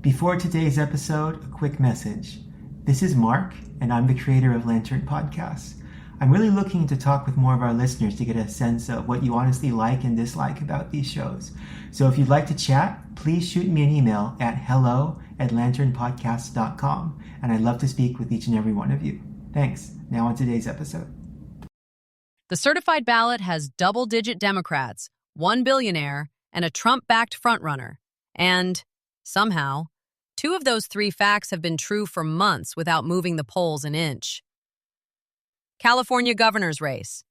Before today's episode, a quick message. This is Mark, and I'm the creator of Lantern Podcasts. I'm really looking to talk with more of our listeners to get a sense of what you honestly like and dislike about these shows. So if you'd like to chat, please shoot me an email at hello@lanternpodcasts.com, and I'd love to speak with each and every one of you. Thanks. Now on today's episode. The certified ballot has double-digit Democrats, one billionaire, and a Trump-backed frontrunner. And, somehow, two of those three facts have been true for months without moving the polls an inch. California governor's race.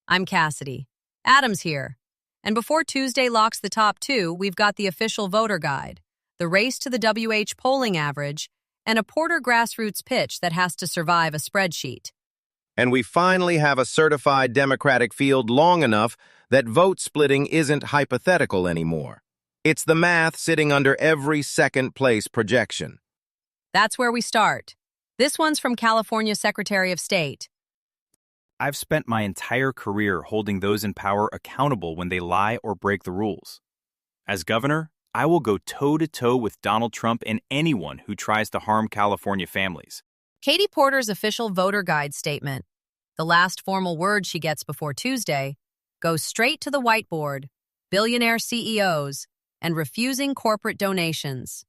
I'm Cassidy. Adam's here. And before Tuesday locks the top two, we've got the official voter guide, the race to the WH polling average, and a Porter grassroots pitch that has to survive a spreadsheet. And we finally have a certified Democratic field long enough that vote splitting isn't hypothetical anymore. It's the math sitting under every second-place projection. That's where we start. This one's from California Secretary of State. I've spent my entire career holding those in power accountable when they lie or break the rules. As governor, I will go toe-to-toe with Donald Trump and anyone who tries to harm California families. Katie Porter's official voter guide statement, the last formal word she gets before Tuesday, goes straight to the whiteboard, billionaire CEOs, and refusing corporate donations.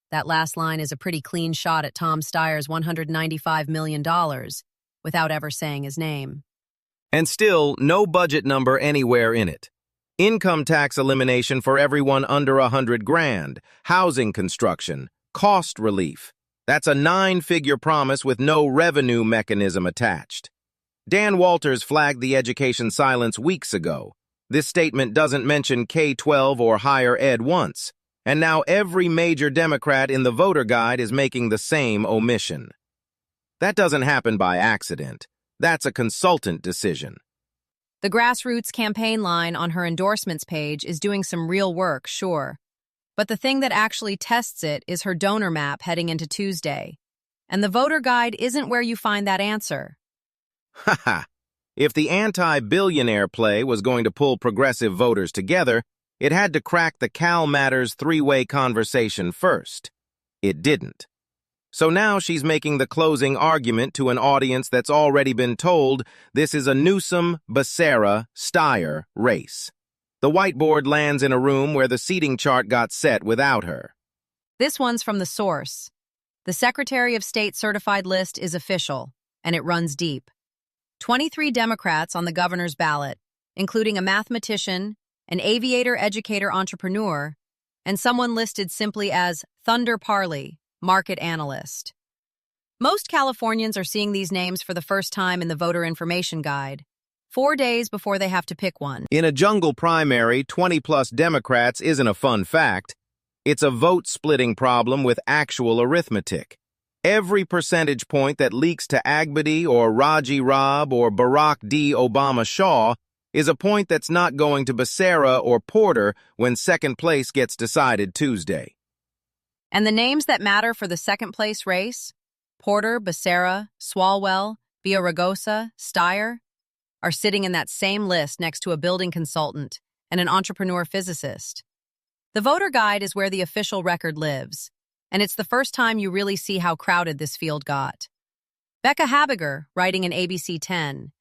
That last line is a pretty clean shot at Tom Steyer's $195 million, without ever saying his name. And still, no budget number anywhere in it. Income tax elimination for everyone under $100,000, housing construction, cost relief. That's a 9-figure promise with no revenue mechanism attached. Dan Walters flagged the education silence weeks ago. This statement doesn't mention K-12 or higher ed once, and now every major Democrat in the voter guide is making the same omission. That doesn't happen by accident. That's a consultant decision. The grassroots campaign line on her endorsements page is doing some real work, sure. But the thing that actually tests it is her donor map heading into Tuesday. And the voter guide isn't where you find that answer. Haha. If the anti-billionaire play was going to pull progressive voters together, it had to crack the Cal Matters three-way conversation first. It didn't. So now she's making the closing argument to an audience that's already been told this is a Newsom, Becerra, Steyer race. The whiteboard lands in a room where the seating chart got set without her. This one's from the source. The Secretary of State certified list is official, and it runs deep. 23 Democrats on the governor's ballot, including a mathematician, an aviator, educator, entrepreneur, and someone listed simply as Thunder Parley, market analyst. Most Californians are seeing these names for the first time in the voter information guide, 4 days before they have to pick one. In a jungle primary, 20-plus Democrats isn't a fun fact. It's a vote-splitting problem with actual arithmetic. Every percentage point that leaks to Agbady or Raji Raab or Barack D. Obama Shaw is a point that's not going to Becerra or Porter when second place gets decided Tuesday. And the names that matter for the second-place race, Porter, Becerra, Swalwell, Villaraigosa, Steyer, are sitting in that same list next to a building consultant and an entrepreneur physicist. The voter guide is where the official record lives, and it's the first time you really see how crowded this field got. Becca Habiger, writing in ABC 10.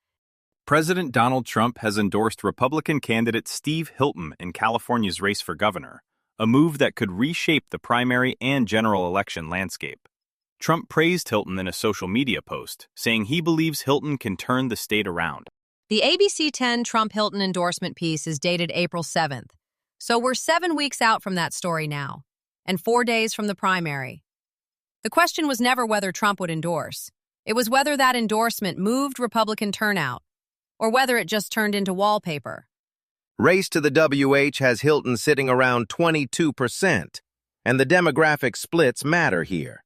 President Donald Trump has endorsed Republican candidate Steve Hilton in California's race for governor, a move that could reshape the primary and general election landscape. Trump praised Hilton in a social media post, saying he believes Hilton can turn the state around. The ABC 10 Trump-Hilton endorsement piece is dated April 7th, so we're 7 weeks out from that story now, and 4 days from the primary. The question was never whether Trump would endorse. It was whether that endorsement moved Republican turnout, or whether it just turned into wallpaper. Race to the WH has Hilton sitting around 22%, and the demographic splits matter here.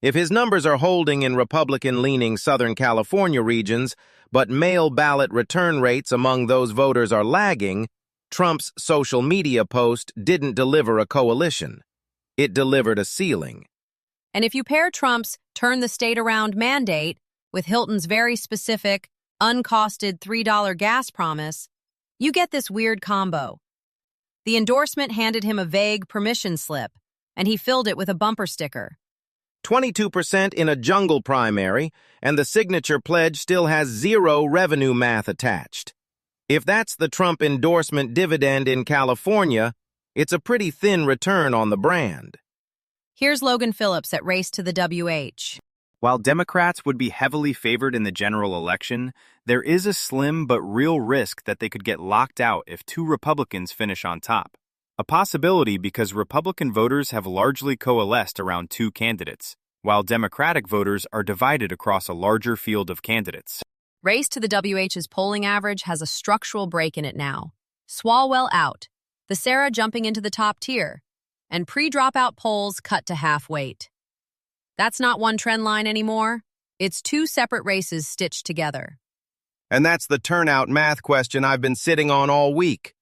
If his numbers are holding in Republican-leaning Southern California regions, but mail ballot return rates among those voters are lagging, Trump's social media post didn't deliver a coalition. It delivered a ceiling. And if you pair Trump's turn the state around mandate with Hilton's very specific, uncosted $3 gas promise, you get this weird combo. The endorsement handed him a vague permission slip, and he filled it with a bumper sticker. 22% in a jungle primary, and the signature pledge still has zero revenue math attached. If that's the Trump endorsement dividend in California, it's a pretty thin return on the brand. Here's Logan Phillips at Race to the WH. While Democrats would be heavily favored in the general election, there is a slim but real risk that they could get locked out if two Republicans finish on top. A possibility because Republican voters have largely coalesced around two candidates, while Democratic voters are divided across a larger field of candidates. Race to the WH's polling average has a structural break in it now. Swalwell out, the Sarah jumping into the top tier, and pre-dropout polls cut to half weight. That's not one trend line anymore. It's two separate races stitched together. And that's the turnout math question I've been sitting on all week.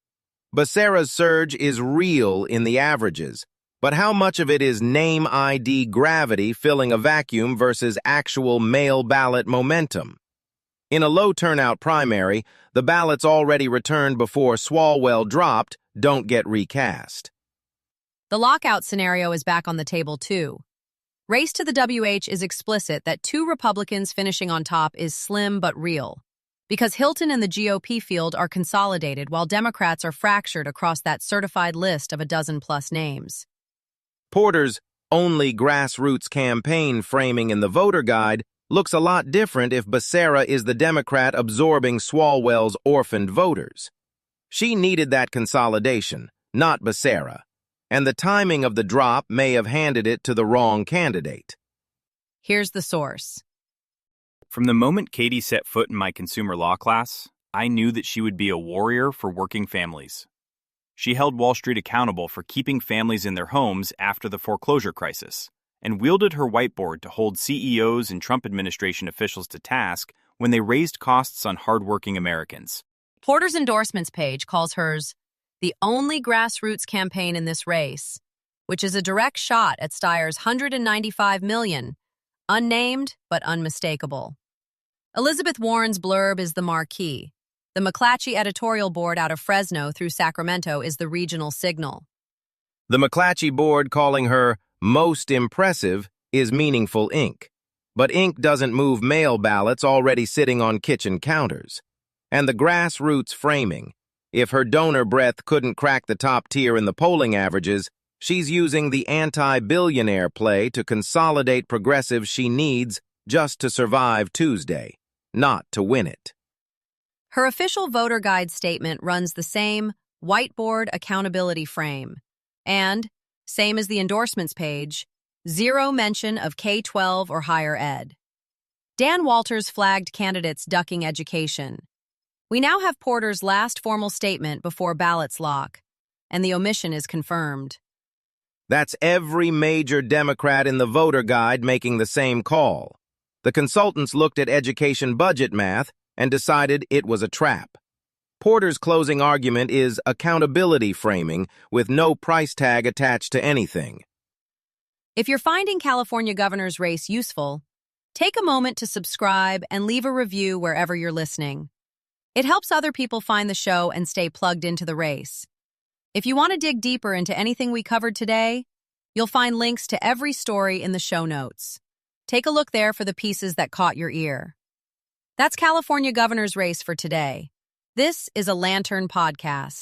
Becerra's surge is real in the averages, but how much of it is name ID gravity filling a vacuum versus actual mail ballot momentum? In a low turnout primary, the ballots already returned before Swalwell dropped don't get recast. The lockout scenario is back on the table too. Race to the WH is explicit that two Republicans finishing on top is slim but real, because Hilton and the GOP field are consolidated while Democrats are fractured across that certified list of a dozen-plus names. Porter's only grassroots campaign framing in the voter guide looks a lot different if Becerra is the Democrat absorbing Swalwell's orphaned voters. She needed that consolidation, not Becerra, and the timing of the drop may have handed it to the wrong candidate. Here's the source. From the moment Katie set foot in my consumer law class, I knew that she would be a warrior for working families. She held Wall Street accountable for keeping families in their homes after the foreclosure crisis, and wielded her whiteboard to hold CEOs and Trump administration officials to task when they raised costs on hardworking Americans. Porter's endorsements page calls hers the only grassroots campaign in this race, which is a direct shot at Steyer's $195 million, unnamed but unmistakable. Elizabeth Warren's blurb is the marquee. The McClatchy editorial board out of Fresno through Sacramento is the regional signal. The McClatchy board calling her most impressive is meaningful ink. But ink doesn't move mail ballots already sitting on kitchen counters. And the grassroots framing. If her donor breath couldn't crack the top tier in the polling averages, she's using the anti-billionaire play to consolidate progressives she needs just to survive Tuesday, not to win it. Her official voter guide statement runs the same whiteboard accountability frame. And, same as the endorsements page, zero mention of K-12 or higher ed. Dan Walters flagged candidates ducking education. We now have Porter's last formal statement before ballots lock, and the omission is confirmed. That's every major Democrat in the voter guide making the same call. The consultants looked at education budget math and decided it was a trap. Porter's closing argument is accountability framing with no price tag attached to anything. If you're finding California governor's race useful, take a moment to subscribe and leave a review wherever you're listening. It helps other people find the show and stay plugged into the race. If you want to dig deeper into anything we covered today, you'll find links to every story in the show notes. Take a look there for the pieces that caught your ear. That's California governor's race for today. This is a Lantern podcast.